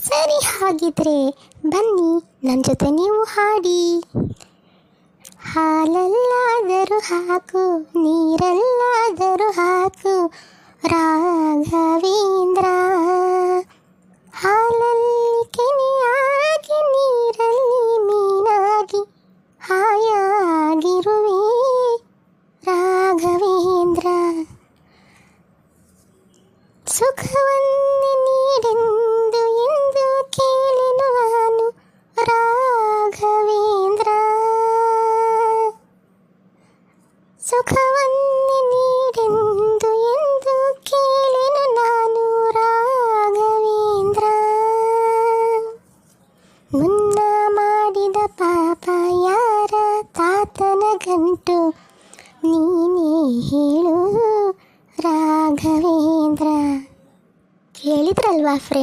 ಸರಿ ಹಾಗಿದ್ರೆ ಬನ್ನಿ ನನ್ನ ಜೊತೆ ನೀವು ಹಾಡಿ. ಹಾಲಲ್ಲಾದರೂ ಹಾಕು, ನೀರಲ್ಲಾದರೂ ಹಾಕು ರಾಘವೇಂದ್ರ. ಹಾಲಲ್ಲಿ ಕೆನೆಯಾಗಿ, ನೀರಲ್ಲಿ ಮೀನಾಗಿ ಹಾಯಾಗಿರುವೆ ರಾಘವೇಂದ್ರ. ಸುಖವನ್ನೇ ನೀಡೆಂದು ಎಂದು ಕೇಳೆನು ನಾನು ರಾಘವೇಂದ್ರ. ಸುಖವನ್ನೇ ನೀಡೆಂದು ಎಂದು ಕೇಳೆನು ನಾನು ರಾಘವೇಂದ್ರ. ಮುನ್ನ ಮಾಡಿದ ಪಾಪ ಯಾರ ತಾತನ ಗಂಟು ನೀನೇ ಹೇಳು ರಾಘವೇಂದ್ರ. ಕೇಳಿದ್ರಲ್ವಾ ಫ್ರೆಂಡ್?